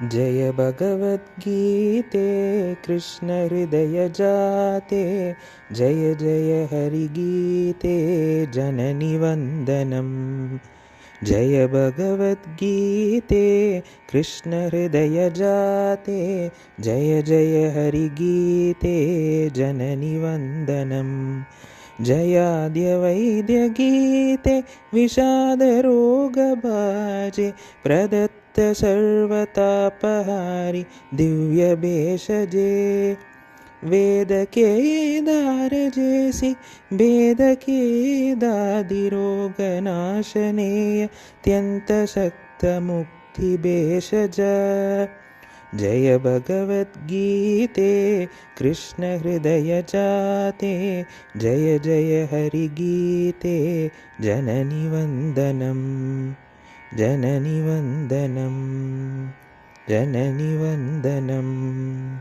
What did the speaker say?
जय भगवद्गीते कृष्ण हृदय जाते, जय जय हरिगीते जननि वन्दनम्। जय भगवद्गीते कृष्ण हृदय जाते, जय जय हरिगीते जननि वन्दनम्। जयाद्य वैद्यगीते विषादरोगभाजे, प्रदत्त सर्वतापहारि दिव्यभेषजे। वेदकेदारजेसि भेदकेदादिरोगनाशनेय अत्यन्तशक्तमुक्तिभेषज। जय भगवद्गीते कृष्ण हृदय जाते, जय जय हरिगीते जननि वन्दनम्। जननि वन्दनम्, जननि वन्दनम्।